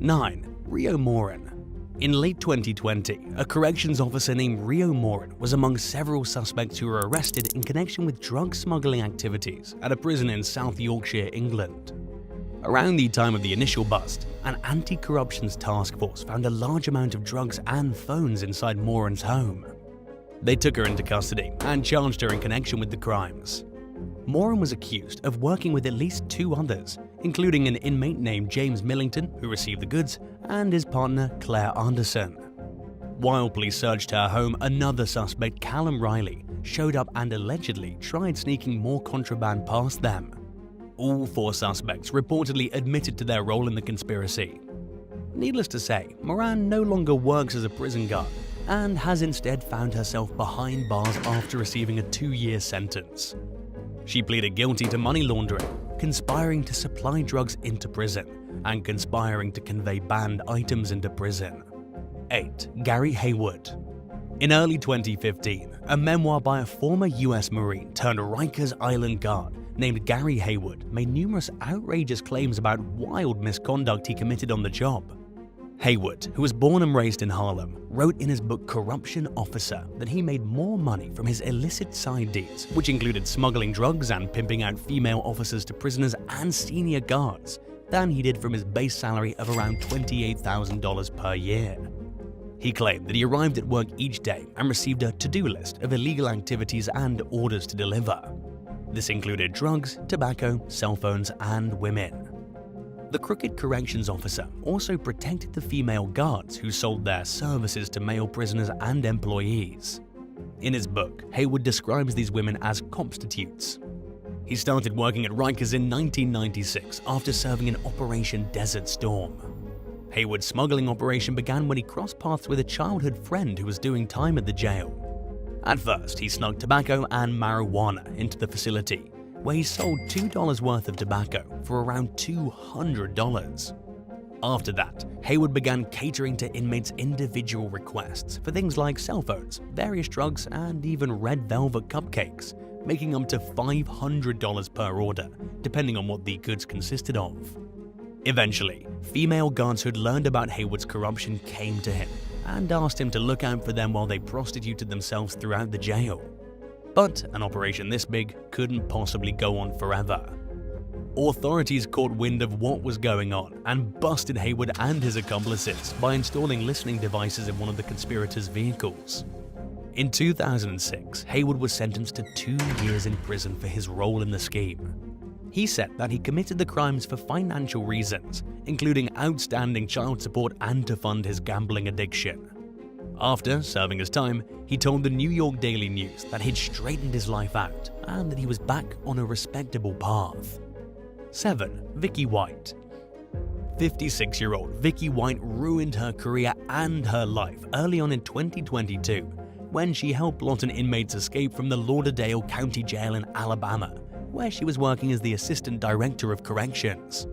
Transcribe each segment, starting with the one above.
9. Rio Moren. In late 2020, a corrections officer named Rio Moren was among several suspects who were arrested in connection with drug smuggling activities at a prison in South Yorkshire, England. Around the time of the initial bust, an anti-corruptions task force found a large amount of drugs and phones inside Moren's home. They took her into custody and charged her in connection with the crimes. Moren was accused of working with at least 2 others, including an inmate named James Millington, who received the goods, and his partner Claire Anderson. While police searched her home, another suspect, Callum Riley, showed up and allegedly tried sneaking more contraband past them. All 4 suspects reportedly admitted to their role in the conspiracy. Needless to say, Moran no longer works as a prison guard and has instead found herself behind bars after receiving a 2-year sentence. She pleaded guilty to money laundering, conspiring to supply drugs into prison, and conspiring to convey banned items into prison. 8. Gary Haywood. In early 2015, a memoir by a former US Marine turned Rikers Island guard named Gary Haywood made numerous outrageous claims about wild misconduct he committed on the job. Haywood, who was born and raised in Harlem, wrote in his book Corruption Officer that he made more money from his illicit side deeds, which included smuggling drugs and pimping out female officers to prisoners and senior guards, than he did from his base salary of around $28,000 per year. He claimed that he arrived at work each day and received a to-do list of illegal activities and orders to deliver. This included drugs, tobacco, cell phones, and women. The crooked corrections officer also protected the female guards who sold their services to male prisoners and employees. In his book, Haywood describes these women as prostitutes. He started working at Rikers in 1996 after serving in Operation Desert Storm. Haywood's smuggling operation began when he crossed paths with a childhood friend who was doing time at the jail. At first, he snuck tobacco and marijuana into the facility, where he sold $2 worth of tobacco for around $200. After that, Haywood began catering to inmates' individual requests for things like cell phones, various drugs, and even red velvet cupcakes, making up to $500 per order, depending on what the goods consisted of. Eventually, female guards who had learned about Haywood's corruption came to him and asked him to look out for them while they prostituted themselves throughout the jail. But an operation this big couldn't possibly go on forever. Authorities caught wind of what was going on and busted Haywood and his accomplices by installing listening devices in one of the conspirators' vehicles. In 2006, Haywood was sentenced to 2 years in prison for his role in the scheme. He said that he committed the crimes for financial reasons, including outstanding child support and to fund his gambling addiction. After serving his time, he told the New York Daily News that he'd straightened his life out and that he was back on a respectable path. 7. Vicky White. 56-year-old Vicky White ruined her career and her life early on in 2022 when she helped Lawton inmates escape from the Lauderdale County Jail in Alabama, where she was working as the Assistant Director of Corrections.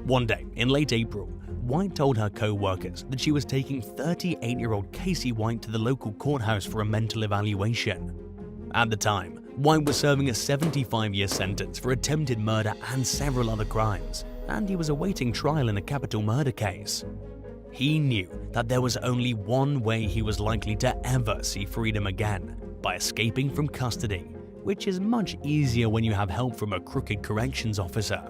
One day, in late April, White told her co-workers that she was taking 38-year-old Casey White to the local courthouse for a mental evaluation. At the time, White was serving a 75-year sentence for attempted murder and several other crimes, and he was awaiting trial in a capital murder case. He knew that there was only one way he was likely to ever see freedom again, by escaping from custody, which is much easier when you have help from a crooked corrections officer.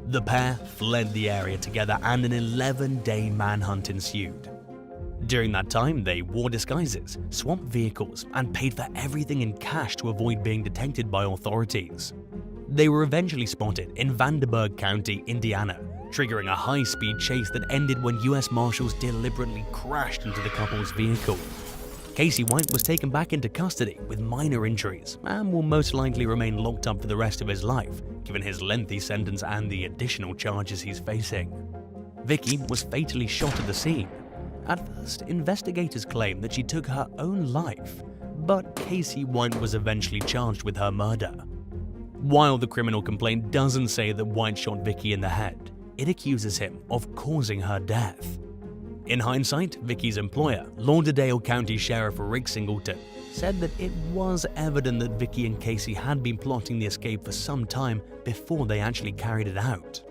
The pair fled the area together and an 11-day manhunt ensued. During that time, they wore disguises, swapped vehicles, and paid for everything in cash to avoid being detected by authorities. They were eventually spotted in Vanderburgh County, Indiana, triggering a high-speed chase that ended when US Marshals deliberately crashed into the couple's vehicle. Casey White was taken back into custody with minor injuries and will most likely remain locked up for the rest of his life, given his lengthy sentence and the additional charges he's facing. Vicky was fatally shot at the scene. At first, investigators claimed that she took her own life, but Casey White was eventually charged with her murder. While the criminal complaint doesn't say that White shot Vicky in the head, it accuses him of causing her death. In hindsight, Vicky's employer, Lauderdale County Sheriff Rick Singleton, said that it was evident that Vicky and Casey had been plotting the escape for some time before they actually carried it out.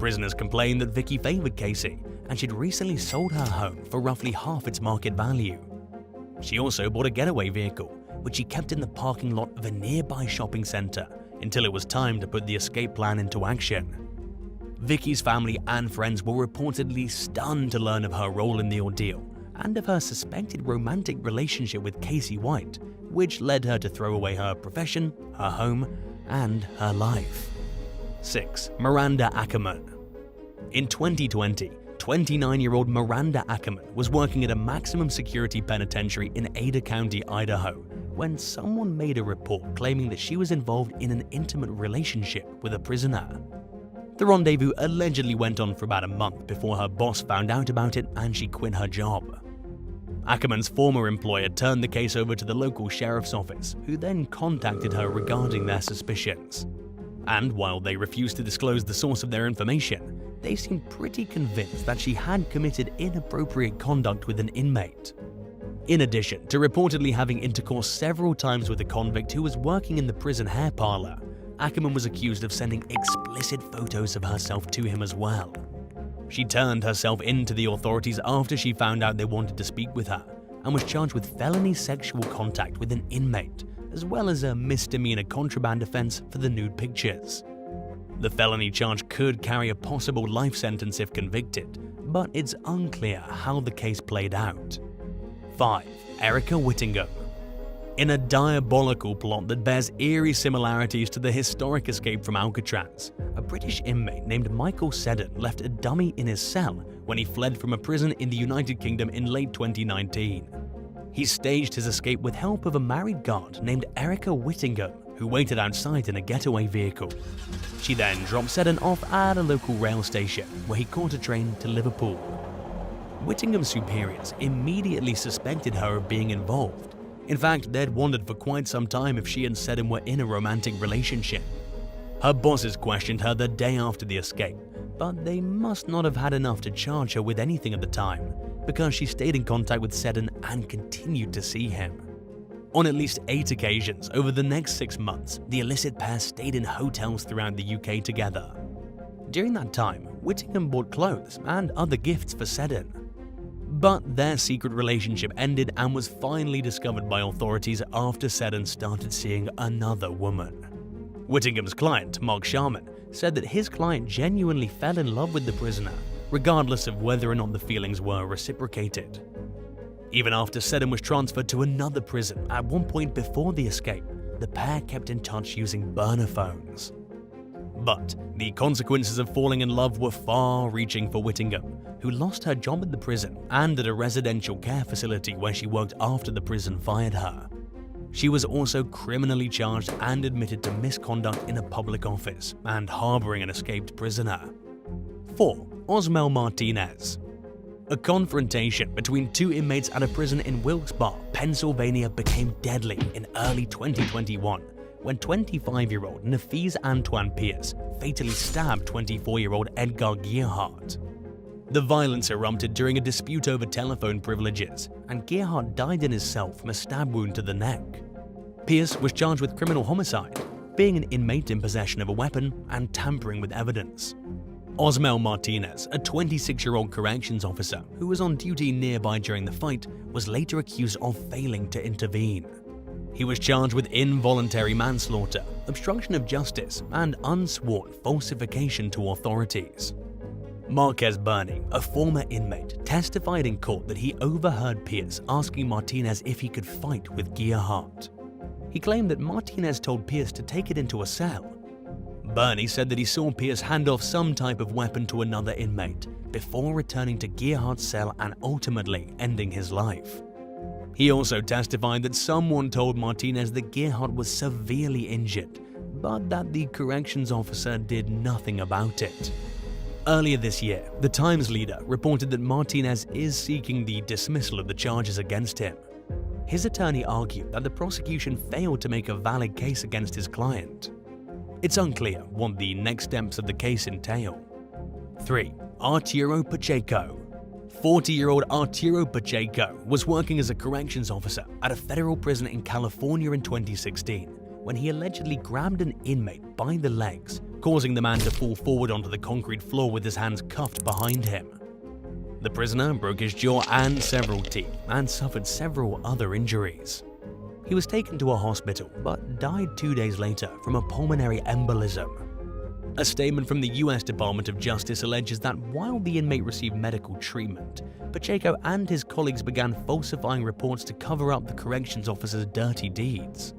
Prisoners complained that Vicky favored Casey and she'd recently sold her home for roughly half its market value. She also bought a getaway vehicle, which she kept in the parking lot of a nearby shopping center until it was time to put the escape plan into action. Vicky's family and friends were reportedly stunned to learn of her role in the ordeal and of her suspected romantic relationship with Casey White, which led her to throw away her profession, her home, and her life. 6. Miranda Akiman. In 2020, 29-year-old Miranda Akiman was working at a maximum security penitentiary in Ada County, Idaho, when someone made a report claiming that she was involved in an intimate relationship with a prisoner. The rendezvous allegedly went on for about a month before her boss found out about it and she quit her job. Akiman's former employer turned the case over to the local sheriff's office, who then contacted her regarding their suspicions. And while they refused to disclose the source of their information, they seemed pretty convinced that she had committed inappropriate conduct with an inmate. In addition to reportedly having intercourse several times with a convict who was working in the prison hair parlor, Akiman was accused of sending explicit photos of herself to him as well. She turned herself in to the authorities after she found out they wanted to speak with her, and was charged with felony sexual contact with an inmate, as well as a misdemeanor contraband offense for the nude pictures. The felony charge could carry a possible life sentence if convicted, but it's unclear how the case played out. 5. Erica Whittingham. In a diabolical plot that bears eerie similarities to the historic escape from Alcatraz, a British inmate named Michael Seddon left a dummy in his cell when he fled from a prison in the United Kingdom in late 2019. He staged his escape with help of a married guard named Erica Whittingham, who waited outside in a getaway vehicle. She then dropped Seddon off at a local rail station, where he caught a train to Liverpool. Whittingham's superiors immediately suspected her of being involved. In fact, they'd wondered for quite some time if she and Seddon were in a romantic relationship. Her bosses questioned her the day after the escape, but they must not have had enough to charge her with anything at the time, because she stayed in contact with Seddon and continued to see him. On at least 8 occasions over the next 6 months, the illicit pair stayed in hotels throughout the UK together. During that time, Whittingham bought clothes and other gifts for Seddon. But their secret relationship ended and was finally discovered by authorities after Seddon started seeing another woman. Whittingham's client, Mark Sharman, said that his client genuinely fell in love with the prisoner, regardless of whether or not the feelings were reciprocated. Even after Seddon was transferred to another prison at one point before the escape, the pair kept in touch using burner phones. But the consequences of falling in love were far-reaching for Whittingham, who lost her job at the prison and at a residential care facility where she worked after the prison fired her. She was also criminally charged and admitted to misconduct in a public office and harboring an escaped prisoner. 4. Osmel Martinez. A confrontation between 2 inmates at a prison in Wilkes-Barre, Pennsylvania became deadly in early 2021 when 25-year-old Nafeez Antoine Pierce fatally stabbed 24-year-old Edgar Gearhart. The violence erupted during a dispute over telephone privileges, and Gearhart died in his cell from a stab wound to the neck. Pierce was charged with criminal homicide, being an inmate in possession of a weapon, and tampering with evidence. Osmel Martinez, a 26-year-old corrections officer who was on duty nearby during the fight, was later accused of failing to intervene. He was charged with involuntary manslaughter, obstruction of justice, and unsworn falsification to authorities. Marquez Burney, a former inmate, testified in court that he overheard Pierce asking Martinez if he could fight with Gearhart. He claimed that Martinez told Pierce to take it into a cell. Burney said that he saw Pierce hand off some type of weapon to another inmate before returning to Gearhart's cell and ultimately ending his life. He also testified that someone told Martinez that Gearhart was severely injured, but that the corrections officer did nothing about it. Earlier this year, the Times leader reported that Martinez is seeking the dismissal of the charges against him. His attorney argued that the prosecution failed to make a valid case against his client. It's unclear what the next steps of the case entail. 3. Arturo Pacheco. 40-year-old Arturo Pacheco was working as a corrections officer at a federal prison in California in 2016 when he allegedly grabbed an inmate by the legs, causing the man to fall forward onto the concrete floor with his hands cuffed behind him. The prisoner broke his jaw and several teeth and suffered several other injuries. He was taken to a hospital but died 2 days later from a pulmonary embolism. A statement from the US Department of Justice alleges that while the inmate received medical treatment, Pacheco and his colleagues began falsifying reports to cover up the corrections officer's dirty deeds.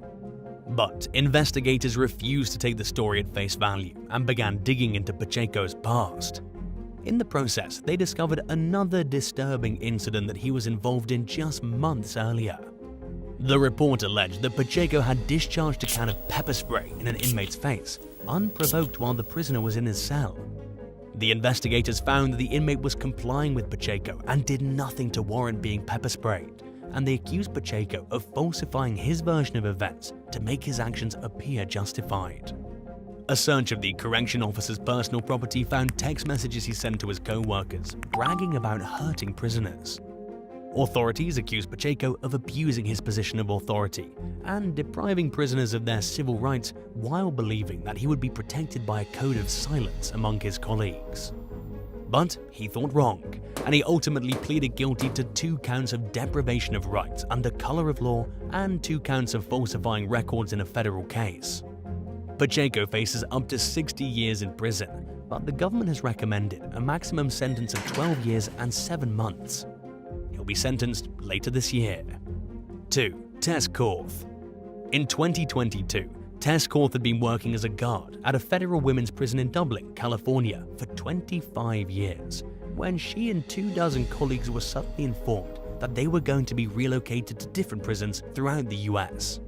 But investigators refused to take the story at face value and began digging into Pacheco's past. In the process, they discovered another disturbing incident that he was involved in just months earlier. The report alleged that Pacheco had discharged a can of pepper spray in an inmate's face, unprovoked while the prisoner was in his cell. The investigators found that the inmate was complying with Pacheco and did nothing to warrant being pepper sprayed, and they accused Pacheco of falsifying his version of events to make his actions appear justified. A search of the correction officer's personal property found text messages he sent to his co-workers, bragging about hurting prisoners. Authorities accused Pacheco of abusing his position of authority and depriving prisoners of their civil rights while believing that he would be protected by a code of silence among his colleagues. But he thought wrong, and he ultimately pleaded guilty to 2 counts of deprivation of rights under color of law and 2 counts of falsifying records in a federal case. Pacheco faces up to 60 years in prison, but the government has recommended a maximum sentence of 12 years and 7 months. He'll be sentenced later this year. 2. Tess Korth. In 2022, Tess Korth had been working as a guard at a federal women's prison in Dublin, California for 25 years, when she and 24 colleagues were suddenly informed that they were going to be relocated to different prisons throughout the US.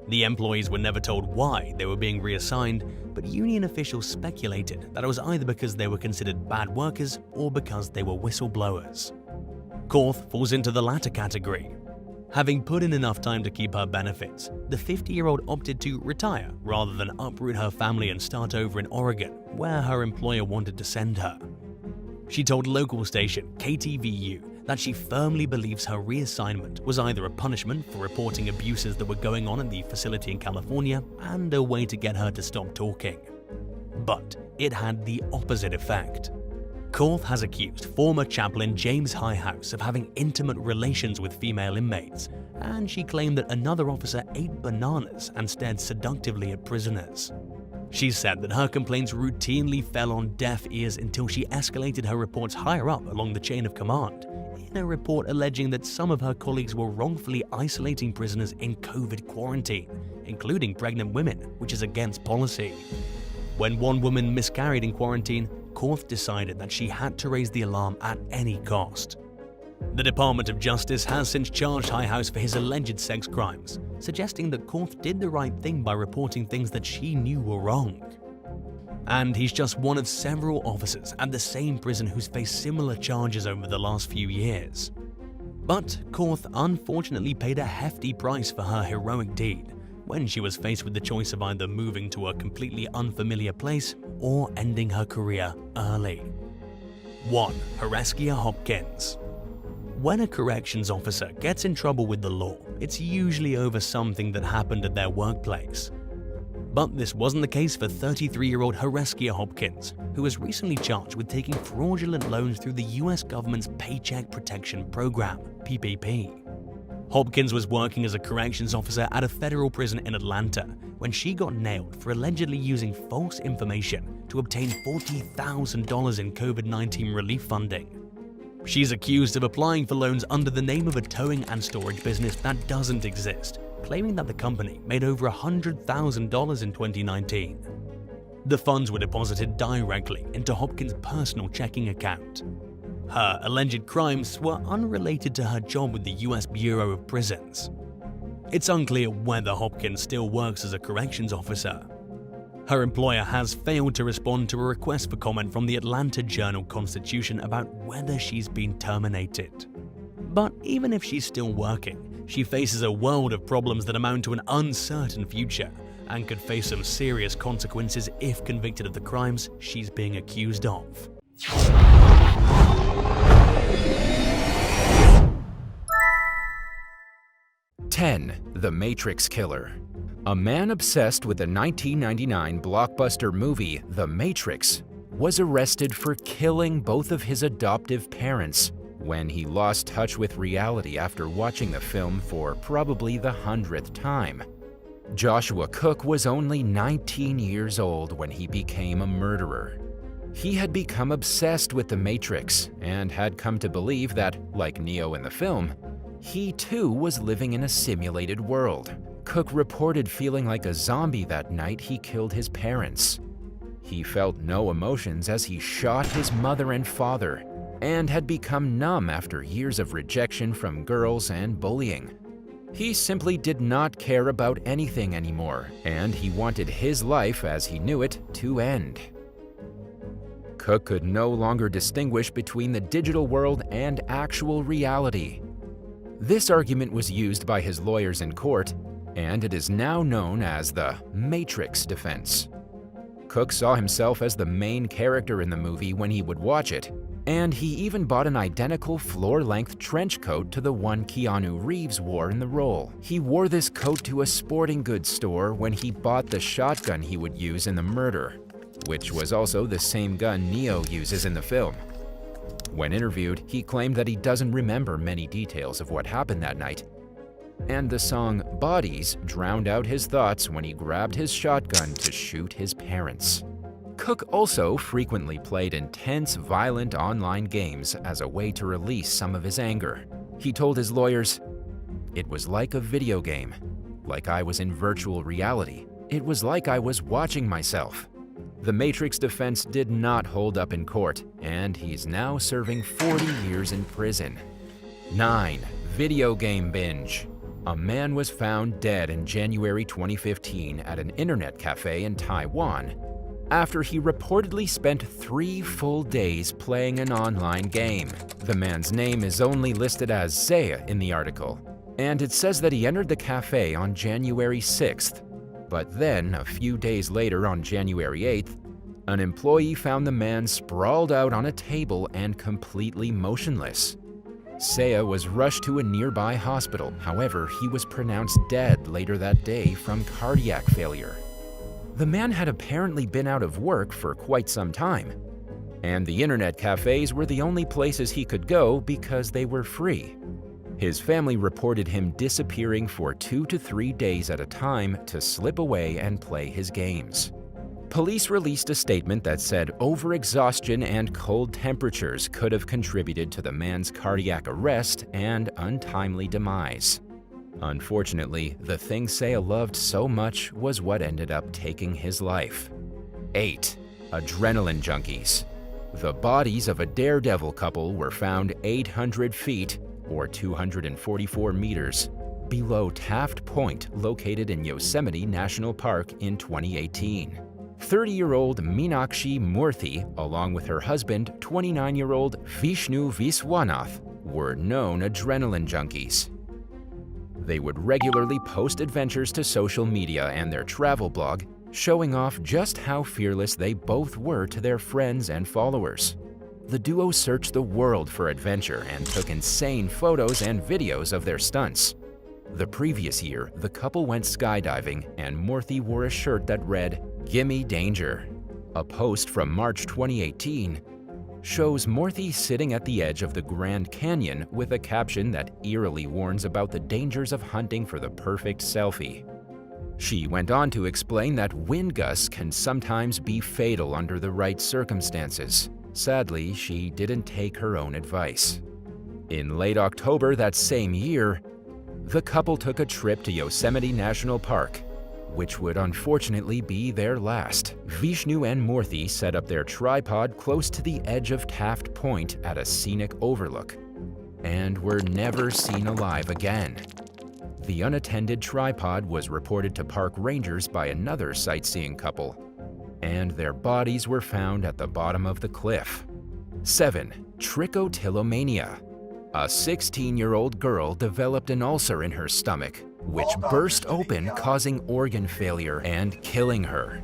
The employees were never told why they were being reassigned, but union officials speculated that it was either because they were considered bad workers or because they were whistleblowers. Korth falls into the latter category. Having put in enough time to keep her benefits, the 50-year-old opted to retire rather than uproot her family and start over in Oregon, where her employer wanted to send her. She told local station KTVU that she firmly believes her reassignment was either a punishment for reporting abuses that were going on in the facility in California and a way to get her to stop talking. But it had the opposite effect. Korth has accused former chaplain James Highhouse of having intimate relations with female inmates, and she claimed that another officer ate bananas and stared seductively at prisoners. She said that her complaints routinely fell on deaf ears until she escalated her reports higher up along the chain of command, in a report alleging that some of her colleagues were wrongfully isolating prisoners in COVID quarantine, including pregnant women, which is against policy. When one woman miscarried in quarantine, Korth decided that she had to raise the alarm at any cost. The Department of Justice has since charged Highhouse for his alleged sex crimes, suggesting that Korth did the right thing by reporting things that she knew were wrong. And he's just one of several officers at the same prison who's faced similar charges over the last few years. But Korth unfortunately paid a hefty price for her heroic deed when she was faced with the choice of either moving to a completely unfamiliar place or ending her career early. 1. Heresia Hopkins. When a corrections officer gets in trouble with the law, it's usually over something that happened at their workplace. But this wasn't the case for 33-year-old Heresia Hopkins, who was recently charged with taking fraudulent loans through the US government's Paycheck Protection Program, PPP. Hopkins was working as a corrections officer at a federal prison in Atlanta when she got nailed for allegedly using false information to obtain $40,000 in COVID-19 relief funding. She's accused of applying for loans under the name of a towing and storage business that doesn't exist, claiming that the company made over $100,000 in 2019. The funds were deposited directly into Hopkins' personal checking account. Her alleged crimes were unrelated to her job with the US Bureau of Prisons. It's unclear whether Hopkins still works as a corrections officer. Her employer has failed to respond to a request for comment from the Atlanta Journal-Constitution about whether she's been terminated. But even if she's still working, she faces a world of problems that amount to an uncertain future and could face some serious consequences if convicted of the crimes she's being accused of. 10. The Matrix Killer. A man obsessed with the 1999 blockbuster movie The Matrix was arrested for killing both of his adoptive parents when he lost touch with reality after watching the film for probably the 100th time. Joshua Cook was only 19 years old when he became a murderer. He had become obsessed with the Matrix and had come to believe that, like Neo in the film, he too was living in a simulated world. Cook reported feeling like a zombie that night he killed his parents. He felt no emotions as he shot his mother and father, and had become numb after years of rejection from girls and bullying. He simply did not care about anything anymore, and he wanted his life as he knew it to end. Cook could no longer distinguish between the digital world and actual reality. This argument was used by his lawyers in court, and it is now known as the Matrix defense. Cook saw himself as the main character in the movie when he would watch it, and he even bought an identical floor-length trench coat to the one Keanu Reeves wore in the role. He wore this coat to a sporting goods store when he bought the shotgun he would use in the murder, which was also the same gun Neo uses in the film. When interviewed, he claimed that he doesn't remember many details of what happened that night, and the song Bodies drowned out his thoughts when he grabbed his shotgun to shoot his parents. Cook also frequently played intense, violent online games as a way to release some of his anger. He told his lawyers, "It was like a video game, like I was in virtual reality. It was like I was watching myself." The Matrix defense did not hold up in court, and he's now serving 40 years in prison. 9. Video game binge. A man was found dead in January 2015 at an internet cafe in Taiwan after he reportedly spent 3 full days playing an online game. The man's name is only listed as Zaya in the article, and it says that he entered the cafe on January 6th. But then, a few days later on January 8th, an employee found the man sprawled out on a table and completely motionless. Saya was rushed to a nearby hospital. However, he was pronounced dead later that day from cardiac failure. The man had apparently been out of work for quite some time, and the internet cafes were the only places he could go because they were free. His family reported him disappearing for 2 to 3 days at a time to slip away and play his games. Police released a statement that said overexhaustion and cold temperatures could have contributed to the man's cardiac arrest and untimely demise. Unfortunately, the thing Saya loved so much was what ended up taking his life. 8. Adrenaline junkies. The bodies of a daredevil couple were found 800 feet, or 244 meters, below Taft Point, located in Yosemite National Park in 2018. 30-year-old Meenakshi Murthy, along with her husband, 29-year-old Vishnu Viswanath, were known adrenaline junkies. They would regularly post adventures to social media and their travel blog, showing off just how fearless they both were to their friends and followers. The duo searched the world for adventure and took insane photos and videos of their stunts. The previous year, the couple went skydiving, and Murthy wore a shirt that read, "Gimme danger." A post from March 2018 shows Murthy sitting at the edge of the Grand Canyon with a caption that eerily warns about the dangers of hunting for the perfect selfie. She went on to explain that wind gusts can sometimes be fatal under the right circumstances. Sadly, she didn't take her own advice. In late October that same year, the couple took a trip to Yosemite National Park, which would unfortunately be their last. Vishnu and Murthy set up their tripod close to the edge of Taft Point at a scenic overlook, and were never seen alive again. The unattended tripod was reported to park rangers by another sightseeing couple, and their bodies were found at the bottom of the cliff. 7. Tricotilomania. A 16-year-old girl developed an ulcer in her stomach, which burst open, causing organ failure and killing her.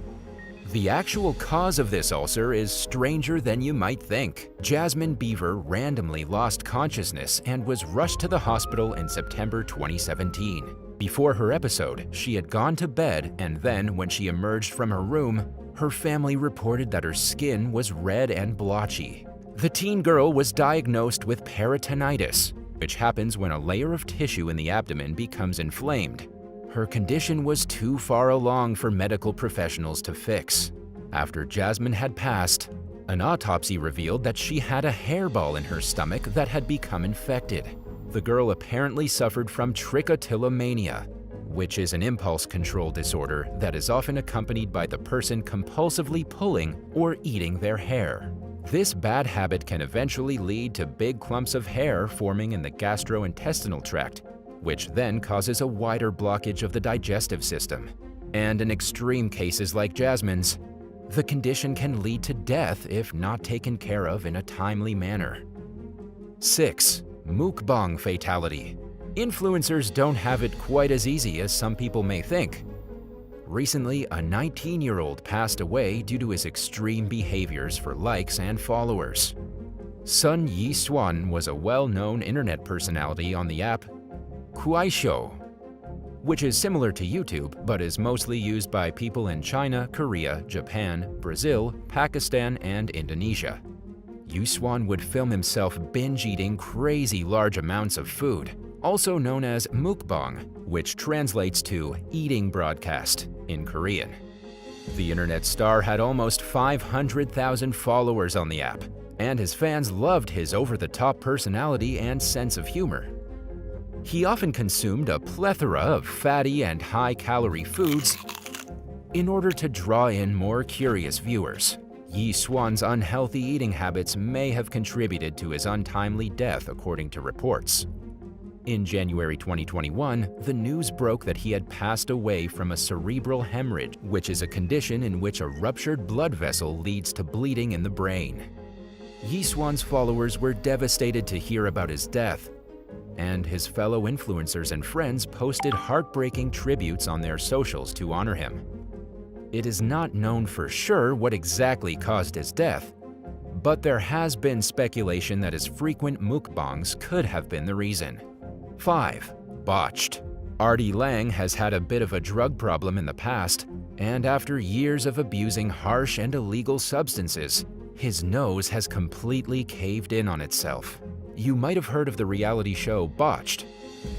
The actual cause of this ulcer is stranger than you might think. Jasmine Beaver randomly lost consciousness and was rushed to the hospital in September 2017. Before her episode, she had gone to bed, and then when she emerged from her room, Her family reported that her skin was red and blotchy. The teen girl was diagnosed with peritonitis, which happens when a layer of tissue in the abdomen becomes inflamed. Her condition was too far along for medical professionals to fix. After Jasmine had passed, an autopsy revealed that she had a hairball in her stomach that had become infected. The girl apparently suffered from tricotilomania, which is an impulse control disorder that is often accompanied by the person compulsively pulling or eating their hair. This bad habit can eventually lead to big clumps of hair forming in the gastrointestinal tract, which then causes a wider blockage of the digestive system. And in extreme cases like Jasmine's, the condition can lead to death if not taken care of in a timely manner. 6. Mukbang fatality. Influencers don't have it quite as easy as some people may think. Recently, a 19-year-old passed away due to his extreme behaviors for likes and followers. Sun Yi-swan was a well-known internet personality on the app Kuaishou, which is similar to YouTube but is mostly used by people in China, Korea, Japan, Brazil, Pakistan, and Indonesia. Yi-swan would film himself binge-eating crazy large amounts of food, also known as mukbang, which translates to eating broadcast in Korean. The internet star had almost 500,000 followers on the app, and his fans loved his over-the-top personality and sense of humor. He often consumed a plethora of fatty and high-calorie foods in order to draw in more curious viewers. Yi-swan's unhealthy eating habits may have contributed to his untimely death, according to reports. In January 2021, the news broke that he had passed away from a cerebral hemorrhage, which is a condition in which a ruptured blood vessel leads to bleeding in the brain. Yi-swan's followers were devastated to hear about his death, and his fellow influencers and friends posted heartbreaking tributes on their socials to honor him. It is not known for sure what exactly caused his death, but there has been speculation that his frequent mukbangs could have been the reason. 5. Botched. Artie Lang has had a bit of a drug problem in the past, and after years of abusing harsh and illegal substances, his nose has completely caved in on itself. You might have heard of the reality show Botched,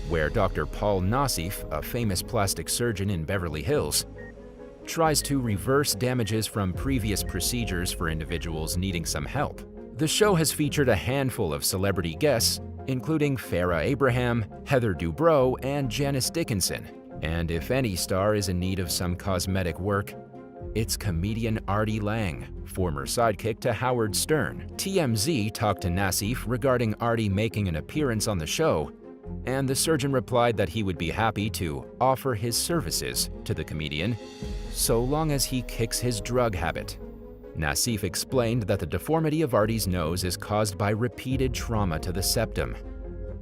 where Dr. Paul Nassif, a famous plastic surgeon in Beverly Hills, tries to reverse damages from previous procedures for individuals needing some help. The show has featured a handful of celebrity guests, including Farrah Abraham, Heather Dubrow, and Janice Dickinson. And if any star is in need of some cosmetic work, it's comedian Artie Lang, former sidekick to Howard Stern. TMZ talked to Nassif regarding Artie making an appearance on the show, and the surgeon replied that he would be happy to offer his services to the comedian so long as he kicks his drug habit. Nassif explained that the deformity of Artie's nose is caused by repeated trauma to the septum.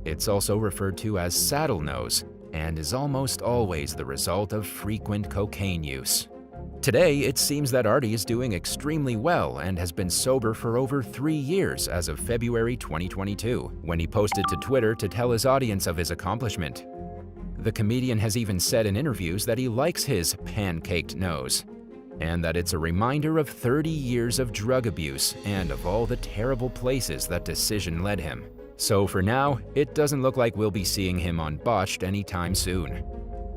It's also referred to as saddle nose and is almost always the result of frequent cocaine use. Today, it seems that Artie is doing extremely well and has been sober for over 3 years as of February 2022, when he posted to Twitter to tell his audience of his accomplishment. The comedian has even said in interviews that he likes his pancaked nose, and that it's a reminder of 30 years of drug abuse and of all the terrible places that decision led him. So for now, it doesn't look like we'll be seeing him on Botched anytime soon.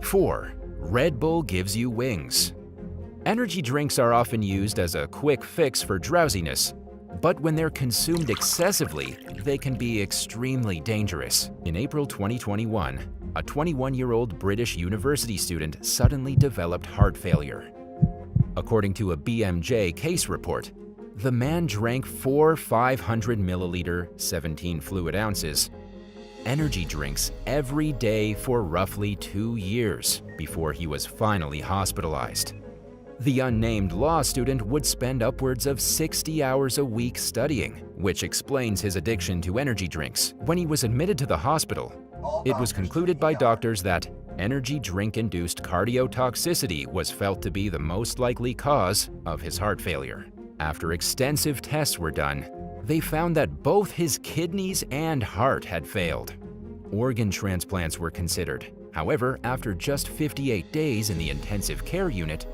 4. Red Bull gives you wings. Energy drinks are often used as a quick fix for drowsiness, but when they're consumed excessively, they can be extremely dangerous. In April 2021, a 21-year-old British university student suddenly developed heart failure. According to a BMJ case report, the man drank 4 500-milliliter, 17 fluid ounces, energy drinks every day for roughly 2 years before he was finally hospitalized. The unnamed law student would spend upwards of 60 hours a week studying, which explains his addiction to energy drinks. When he was admitted to the hospital, it was concluded by doctors that energy drink-induced cardiotoxicity was felt to be the most likely cause of his heart failure. After extensive tests were done, they found that both his kidneys and heart had failed. Organ transplants were considered. However, after just 58 days in the intensive care unit,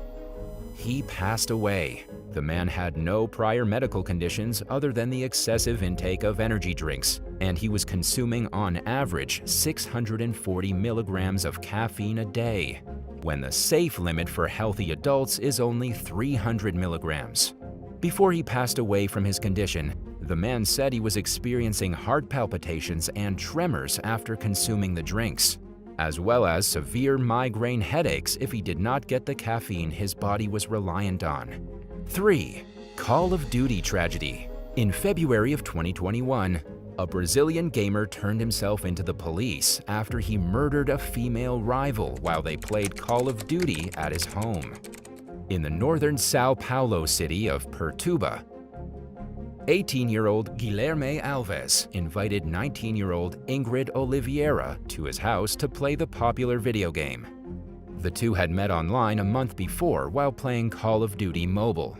he passed away. The man had no prior medical conditions other than the excessive intake of energy drinks, and he was consuming on average 640 milligrams of caffeine a day, when the safe limit for healthy adults is only 300 milligrams. Before he passed away from his condition, the man said he was experiencing heart palpitations and tremors after consuming the drinks, as well as severe migraine headaches if he did not get the caffeine his body was reliant on. 3. Call of Duty tragedy. In February of 2021, a Brazilian gamer turned himself into the police after he murdered a female rival while they played Call of Duty at his home. In the northern São Paulo city of Pertuba, 18-year-old Guilherme Alves invited 19-year-old Ingrid Oliveira to his house to play the popular video game. The two had met online a month before while playing Call of Duty Mobile.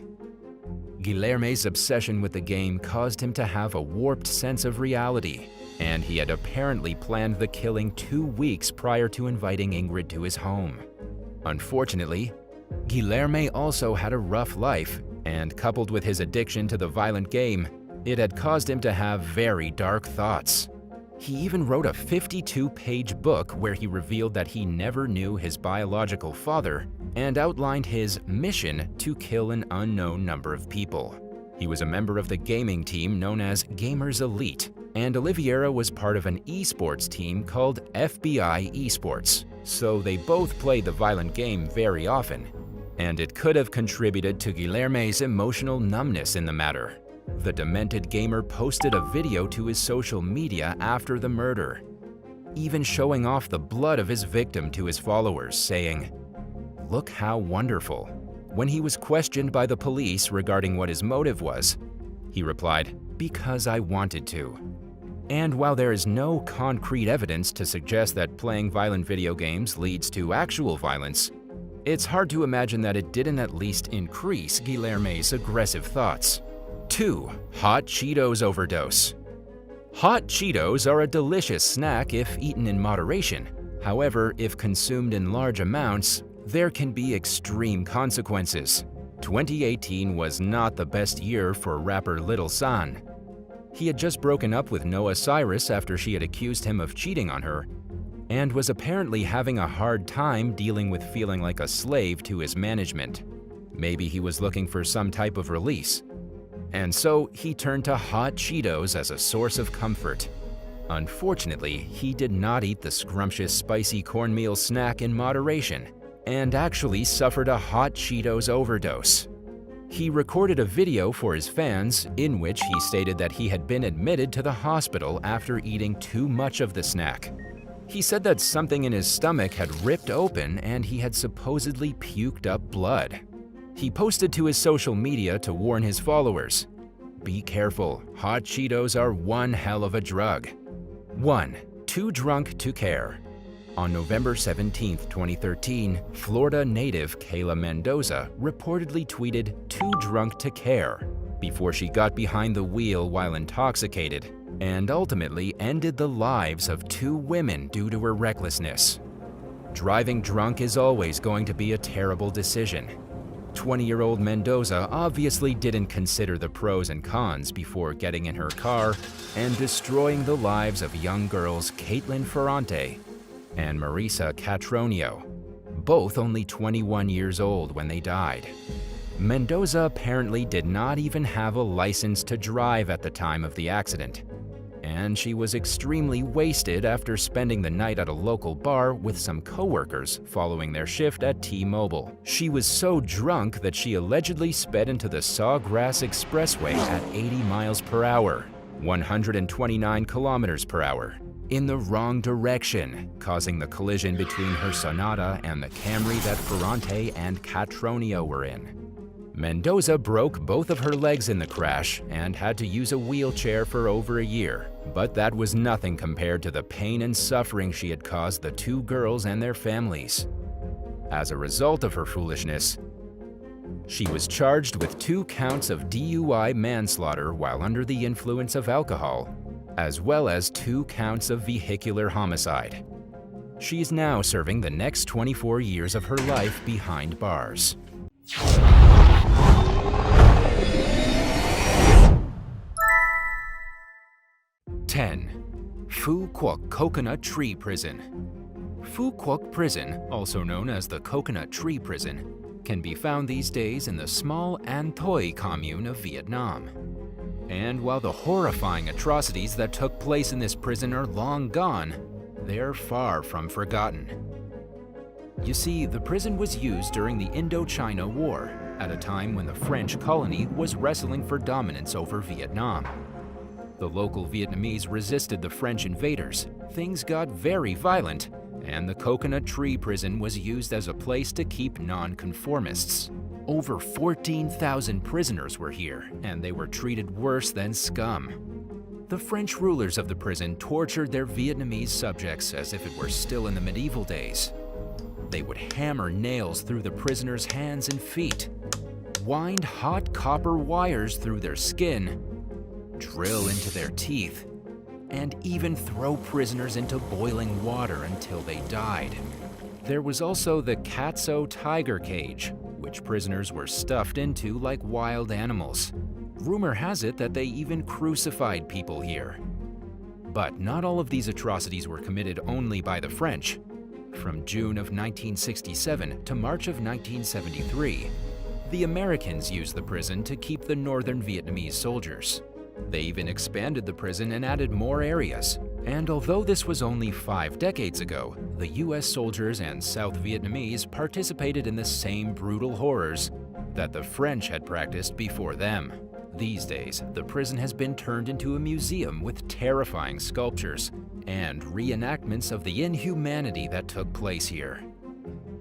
Guilherme's obsession with the game caused him to have a warped sense of reality, and he had apparently planned the killing 2 weeks prior to inviting Ingrid to his home. Unfortunately, Guilherme also had a rough life, and coupled with his addiction to the violent game, it had caused him to have very dark thoughts. He even wrote a 52-page book where he revealed that he never knew his biological father and outlined his mission to kill an unknown number of people. He was a member of the gaming team known as Gamers Elite, and Oliveira was part of an esports team called FBI Esports, so they both played the violent game very often, and it could have contributed to Guilherme's emotional numbness in the matter. The demented gamer posted a video to his social media after the murder, even showing off the blood of his victim to his followers, saying, "Look how wonderful." When he was questioned by the police regarding what his motive was, he replied, "Because I wanted to." And while there is no concrete evidence to suggest that playing violent video games leads to actual violence, it's hard to imagine that it didn't at least increase Guilherme's aggressive thoughts. 2. Hot Cheetos overdose. Hot Cheetos are a delicious snack if eaten in moderation. However, if consumed in large amounts, there can be extreme consequences. 2018 was not the best year for rapper Lil San. He had just broken up with Noah Cyrus after she had accused him of cheating on her, and was apparently having a hard time dealing with feeling like a slave to his management. Maybe he was looking for some type of release. And so he turned to hot Cheetos as a source of comfort. Unfortunately, he did not eat the scrumptious spicy cornmeal snack in moderation, and actually suffered a hot Cheetos overdose. He recorded a video for his fans in which he stated that he had been admitted to the hospital after eating too much of the snack. He said that something in his stomach had ripped open and he had supposedly puked up blood. He posted to his social media to warn his followers, "Be careful, hot Cheetos are one hell of a drug." 1. Too drunk to care. On November 17, 2013, Florida native Kayla Mendoza reportedly tweeted "too drunk to care" before she got behind the wheel while intoxicated, and ultimately ended the lives of 2 women due to her recklessness. Driving drunk is always going to be a terrible decision. 20-year-old Mendoza obviously didn't consider the pros and cons before getting in her car and destroying the lives of young girls Caitlin Ferrante and Marisa Catronio, both only 21 years old when they died. Mendoza apparently did not even have a license to drive at the time of the accident, and she was extremely wasted after spending the night at a local bar with some coworkers following their shift at T-Mobile. She was so drunk that she allegedly sped into the Sawgrass Expressway at 80 miles per hour, 129 kilometers per hour, in the wrong direction, causing the collision between her Sonata and the Camry that Ferrante and Catronio were in. Mendoza broke both of her legs in the crash and had to use a wheelchair for over a year, but that was nothing compared to the pain and suffering she had caused the 2 girls and their families. As a result of her foolishness, she was charged with 2 counts of DUI manslaughter while under the influence of alcohol, as well as 2 counts of vehicular homicide. She is now serving the next 24 years of her life behind bars. 10. Phu Quoc Coconut Tree Prison. Phu Quoc Prison, also known as the Coconut Tree Prison, can be found these days in the small An Thoi commune of Vietnam. And while the horrifying atrocities that took place in this prison are long gone, they're far from forgotten. You see, the prison was used during the Indochina War, at a time when the French colony was wrestling for dominance over Vietnam. The local Vietnamese resisted the French invaders, things got very violent, and the Coconut Tree Prison was used as a place to keep nonconformists. Over 14,000 prisoners were here, and they were treated worse than scum. The French rulers of the prison tortured their Vietnamese subjects as if it were still in the medieval days. They would hammer nails through the prisoners' hands and feet, wind hot copper wires through their skin, drill into their teeth, and even throw prisoners into boiling water until they died. There was also the Katso tiger cage, which prisoners were stuffed into like wild animals. Rumor has it that they even crucified people here. But not all of these atrocities were committed only by the French. From June of 1967 to March of 1973, the Americans used the prison to keep the northern Vietnamese soldiers. They even expanded the prison and added more areas. And although this was only 5 decades ago, the US soldiers and South Vietnamese participated in the same brutal horrors that the French had practiced before them. These days, the prison has been turned into a museum with terrifying sculptures and reenactments of the inhumanity that took place here.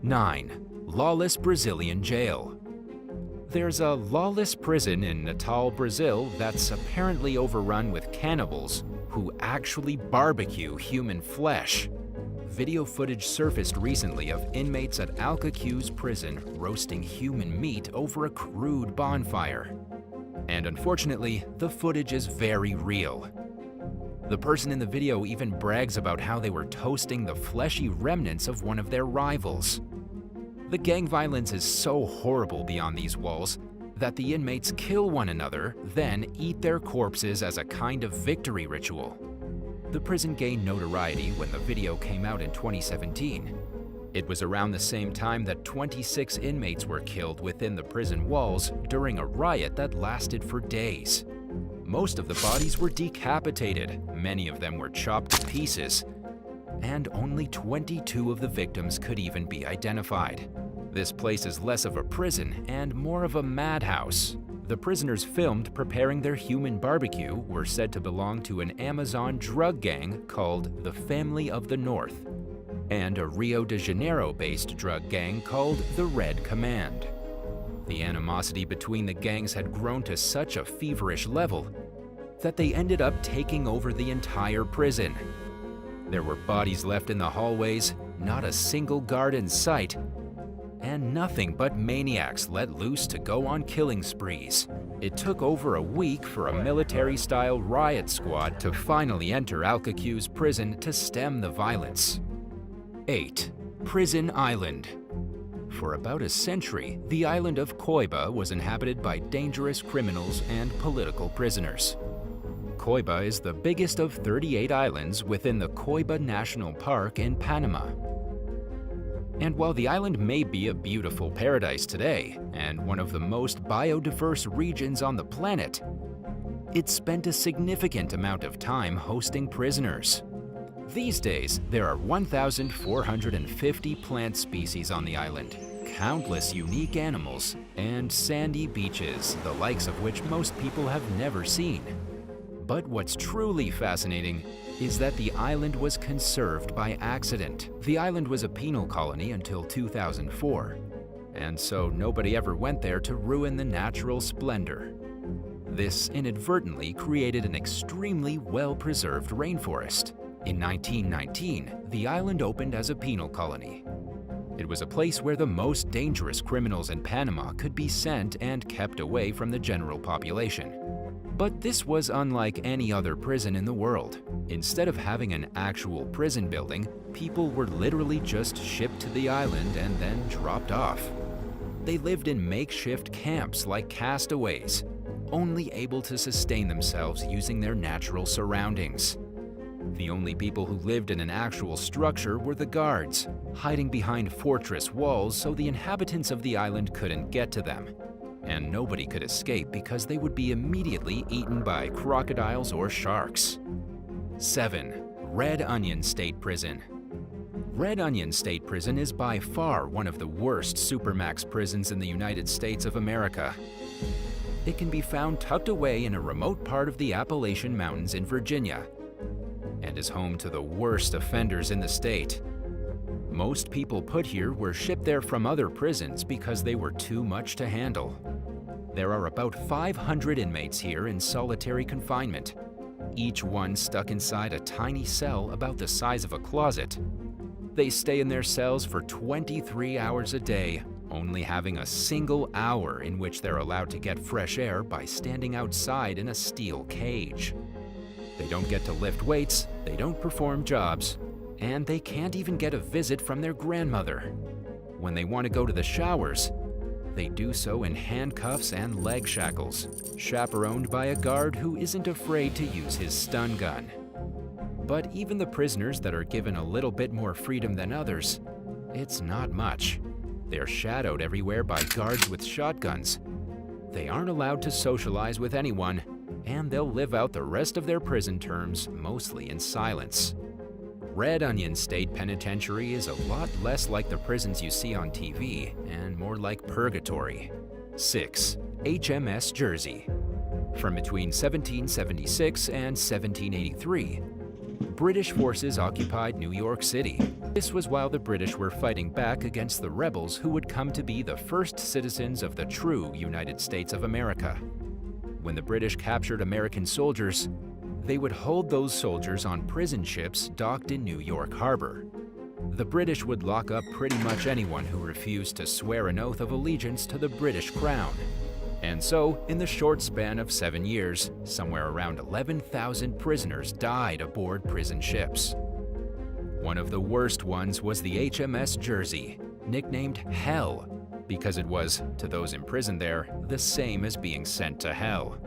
9. Lawless Brazilian Jail. There's a lawless prison in Natal, Brazil that's apparently overrun with cannibals who actually barbecue human flesh. Video footage surfaced recently of inmates at Alcacu's prison roasting human meat over a crude bonfire. And unfortunately, the footage is very real. The person in the video even brags about how they were toasting the fleshy remnants of one of their rivals. The gang violence is so horrible beyond these walls that the inmates kill one another, then eat their corpses as a kind of victory ritual. The prison gained notoriety when the video came out in 2017. It was around the same time that 26 inmates were killed within the prison walls during a riot that lasted for days. Most of the bodies were decapitated, many of them were chopped to pieces, and only 22 of the victims could even be identified. This place is less of a prison and more of a madhouse. The prisoners filmed preparing their human barbecue were said to belong to an Amazon drug gang called the Family of the North, and a Rio de Janeiro-based drug gang called the Red Command. The animosity between the gangs had grown to such a feverish level that they ended up taking over the entire prison. There were bodies left in the hallways, not a single guard in sight, and nothing but maniacs let loose to go on killing sprees. It took over a week for a military-style riot squad to finally enter Alcacu's prison to stem the violence. 8. Prison Island. For about a century, the island of Coiba was inhabited by dangerous criminals and political prisoners. Coiba is the biggest of 38 islands within the Coiba National Park in Panama. And while the island may be a beautiful paradise today, and one of the most biodiverse regions on the planet, it spent a significant amount of time hosting prisoners. These days, there are 1,450 plant species on the island, countless unique animals, and sandy beaches, the likes of which most people have never seen. But what's truly fascinating is that the island was conserved by accident. The island was a penal colony until 2004, and so nobody ever went there to ruin the natural splendor. This inadvertently created an extremely well-preserved rainforest. In 1919, the island opened as a penal colony. It was a place where the most dangerous criminals in Panama could be sent and kept away from the general population. But this was unlike any other prison in the world. Instead of having an actual prison building, people were literally just shipped to the island and then dropped off. They lived in makeshift camps like castaways, only able to sustain themselves using their natural surroundings. The only people who lived in an actual structure were the guards, hiding behind fortress walls so the inhabitants of the island couldn't get to them. And nobody could escape because they would be immediately eaten by crocodiles or sharks. 7. Red Onion State Prison. Red Onion State Prison is by far one of the worst supermax prisons in the United States of America. It can be found tucked away in a remote part of the Appalachian Mountains in Virginia, and is home to the worst offenders in the state. Most people put here were shipped there from other prisons because they were too much to handle. There are about 500 inmates here in solitary confinement, each one stuck inside a tiny cell about the size of a closet. They stay in their cells for 23 hours a day, only having a single hour in which they're allowed to get fresh air by standing outside in a steel cage. They don't get to lift weights, they don't perform jobs, and they can't even get a visit from their grandmother. When they want to go to the showers, they do so in handcuffs and leg shackles, chaperoned by a guard who isn't afraid to use his stun gun. But even the prisoners that are given a little bit more freedom than others, it's not much. They're shadowed everywhere by guards with shotguns. They aren't allowed to socialize with anyone, and they'll live out the rest of their prison terms mostly in silence. Red Onion State Penitentiary is a lot less like the prisons you see on TV and more like purgatory. 6. HMS Jersey. From between 1776 and 1783, British forces occupied New York City. This was while the British were fighting back against the rebels who would come to be the first citizens of the true United States of America. When the British captured American soldiers, they would hold those soldiers on prison ships docked in New York Harbor. The British would lock up pretty much anyone who refused to swear an oath of allegiance to the British Crown. And so, in the short span of 7 years, somewhere around 11,000 prisoners died aboard prison ships. One of the worst ones was the HMS Jersey, nicknamed Hell, because it was, to those imprisoned there, the same as being sent to hell.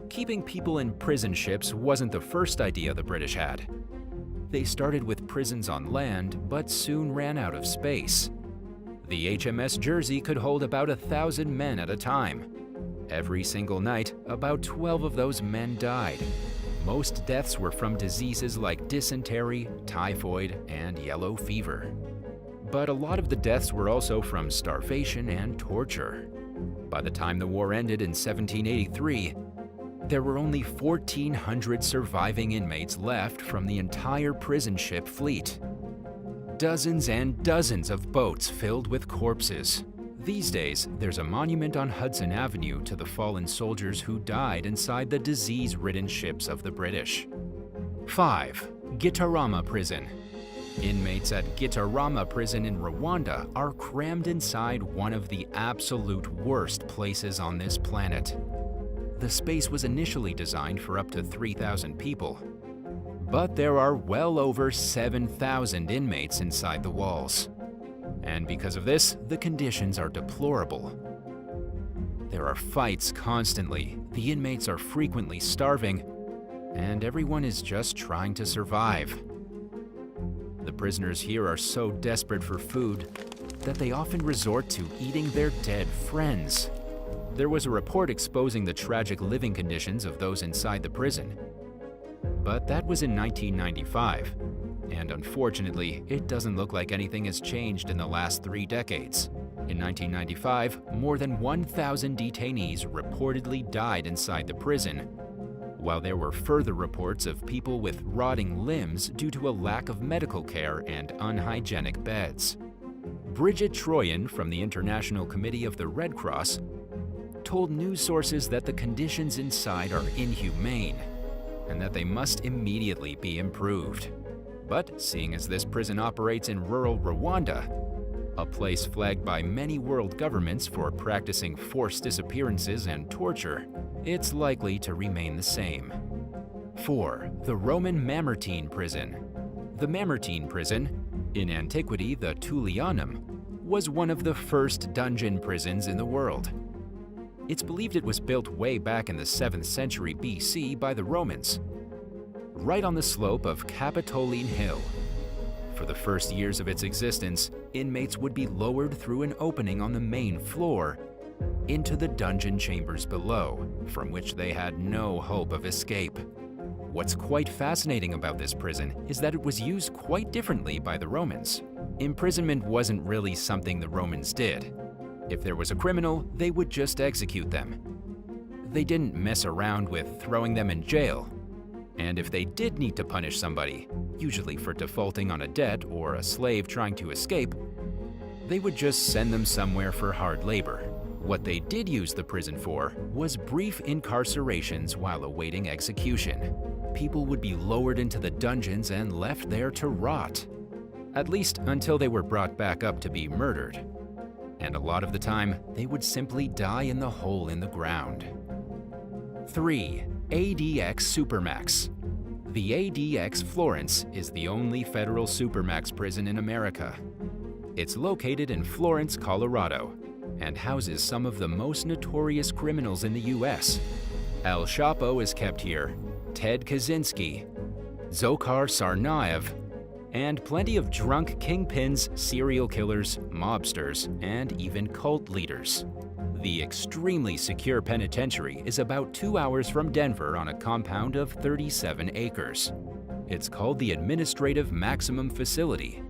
Keeping people in prison ships wasn't the first idea the British had. They started with prisons on land, but soon ran out of space. The HMS Jersey could hold about 1,000 men at a time. Every single night, about 12 of those men died. Most deaths were from diseases like dysentery, typhoid, and yellow fever. But a lot of the deaths were also from starvation and torture. By the time the war ended in 1783, there were only 1,400 surviving inmates left from the entire prison ship fleet. Dozens and dozens of boats filled with corpses. These days, there's a monument on Hudson Avenue to the fallen soldiers who died inside the disease-ridden ships of the British. 5. Gitarama Prison. Inmates at Gitarama Prison in Rwanda are crammed inside one of the absolute worst places on this planet. The space was initially designed for up to 3,000 people, but there are well over 7,000 inmates inside the walls. And because of this, the conditions are deplorable. There are fights constantly, the inmates are frequently starving, and everyone is just trying to survive. The prisoners here are so desperate for food that they often resort to eating their dead friends. There was a report exposing the tragic living conditions of those inside the prison. But that was in 1995, and unfortunately, it doesn't look like anything has changed in the last 3 decades. In 1995, more than 1,000 detainees reportedly died inside the prison, while there were further reports of people with rotting limbs due to a lack of medical care and unhygienic beds. Bridget Troyan from the International Committee of the Red Cross told news sources that the conditions inside are inhumane and that they must immediately be improved. But seeing as this prison operates in rural Rwanda, a place flagged by many world governments for practicing forced disappearances and torture, it's likely to remain the same. 4. The Roman Mamertine Prison. The Mamertine prison, in antiquity the Tullianum, was one of the first dungeon prisons in the world. It's believed it was built way back in the 7th century BC by the Romans, right on the slope of Capitoline Hill. For the first years of its existence, inmates would be lowered through an opening on the main floor into the dungeon chambers below, from which they had no hope of escape. What's quite fascinating about this prison is that it was used quite differently by the Romans. Imprisonment wasn't really something the Romans did. If there was a criminal, they would just execute them. They didn't mess around with throwing them in jail. And if they did need to punish somebody, usually for defaulting on a debt or a slave trying to escape, they would just send them somewhere for hard labor. What they did use the prison for was brief incarcerations while awaiting execution. People would be lowered into the dungeons and left there to rot, at least until they were brought back up to be murdered. And a lot of the time, they would simply die in the hole in the ground. 3. ADX Supermax. The ADX Florence is the only federal supermax prison in America. It's located in Florence, Colorado, and houses some of the most notorious criminals in the US. El Chapo is kept here, Ted Kaczynski, Dzhokhar Tsarnaev, and plenty of drunk kingpins, serial killers, mobsters, and even cult leaders. The extremely secure penitentiary is about 2 hours from Denver on a compound of 37 acres. It's called the Administrative Maximum Facility,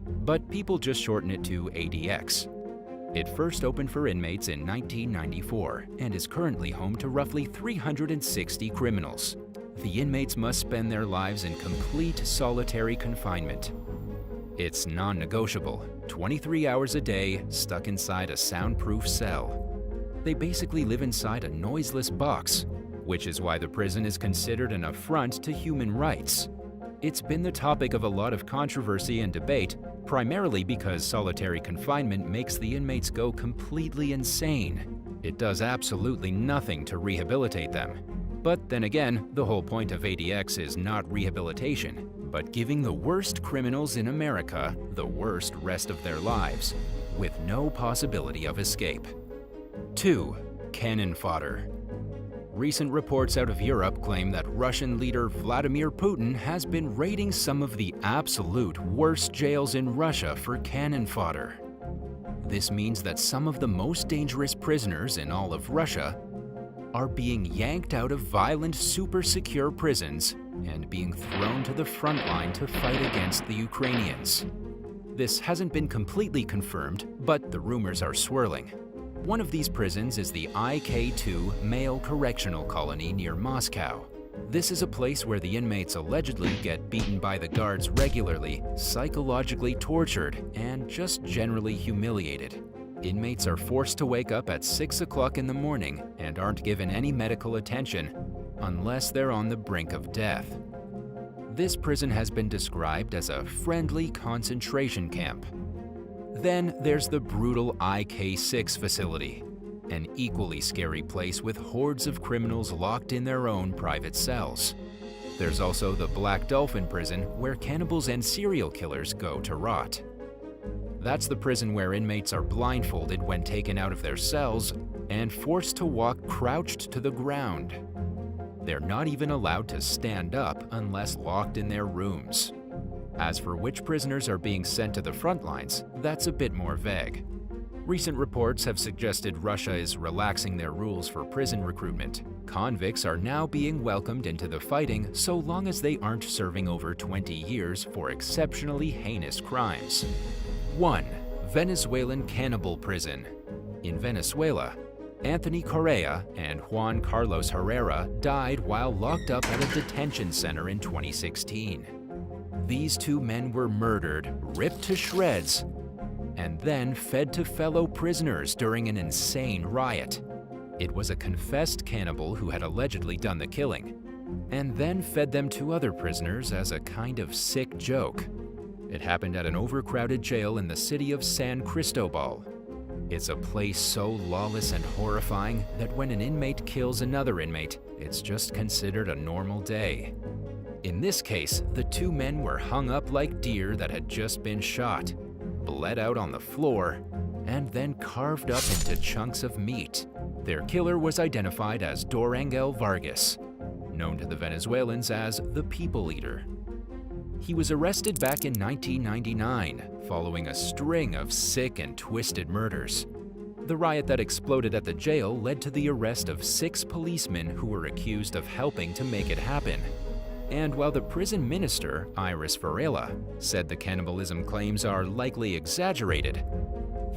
but people just shorten it to ADX. It first opened for inmates in 1994 and is currently home to roughly 360 criminals. The inmates must spend their lives in complete solitary confinement. It's non-negotiable, 23 hours a day, stuck inside a soundproof cell. They basically live inside a noiseless box, which is why the prison is considered an affront to human rights. It's been the topic of a lot of controversy and debate, primarily because solitary confinement makes the inmates go completely insane. It does absolutely nothing to rehabilitate them. But then again, the whole point of ADX is not rehabilitation, but giving the worst criminals in America the worst rest of their lives, with no possibility of escape. 2. Cannon fodder. Recent reports out of Europe claim that Russian leader Vladimir Putin has been raiding some of the absolute worst jails in Russia for cannon fodder. This means that some of the most dangerous prisoners in all of Russia are being yanked out of violent, super secure prisons and being thrown to the front line to fight against the Ukrainians. This hasn't been completely confirmed, but the rumors are swirling. One of these prisons is the IK2 Male Correctional Colony near Moscow. This is a place where the inmates allegedly get beaten by the guards regularly, psychologically tortured, and just generally humiliated. Inmates are forced to wake up at 6 o'clock in the morning and aren't given any medical attention unless they're on the brink of death. This prison has been described as a friendly concentration camp. Then there's the brutal IK6 facility, an equally scary place with hordes of criminals locked in their own private cells. There's also the Black Dolphin prison, where cannibals and serial killers go to rot. That's the prison where inmates are blindfolded when taken out of their cells and forced to walk crouched to the ground. They're not even allowed to stand up unless locked in their rooms. As for which prisoners are being sent to the front lines, that's a bit more vague. Recent reports have suggested Russia is relaxing their rules for prison recruitment. Convicts are now being welcomed into the fighting so long as they aren't serving over 20 years for exceptionally heinous crimes. 1. Venezuelan Cannibal Prison. In Venezuela, Anthony Correa and Juan Carlos Herrera died while locked up at a detention center in 2016. These two men were murdered, ripped to shreds, and then fed to fellow prisoners during an insane riot. It was a confessed cannibal who had allegedly done the killing, and then fed them to other prisoners as a kind of sick joke. It happened at an overcrowded jail in the city of San Cristobal. It's a place so lawless and horrifying that when an inmate kills another inmate, it's just considered a normal day. In this case, the two men were hung up like deer that had just been shot. bled out on the floor, and then carved up into chunks of meat. Their killer was identified as Dorangel Vargas, known to the Venezuelans as the People Eater. He was arrested back in 1999 following a string of sick and twisted murders. The riot that exploded at the jail led to the arrest of 6 policemen who were accused of helping to make it happen. And while the prison minister, Iris Varela, said the cannibalism claims are likely exaggerated,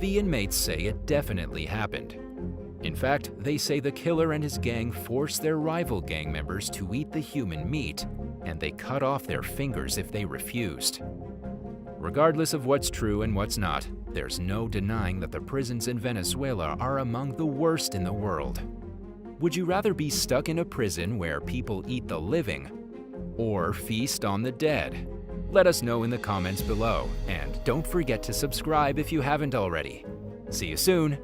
the inmates say it definitely happened. In fact, they say the killer and his gang forced their rival gang members to eat the human meat, and they cut off their fingers if they refused. Regardless of what's true and what's not, there's no denying that the prisons in Venezuela are among the worst in the world. Would you rather be stuck in a prison where people eat the living, or feast on the dead? Let us know in the comments below, and don't forget to subscribe if you haven't already. See you soon!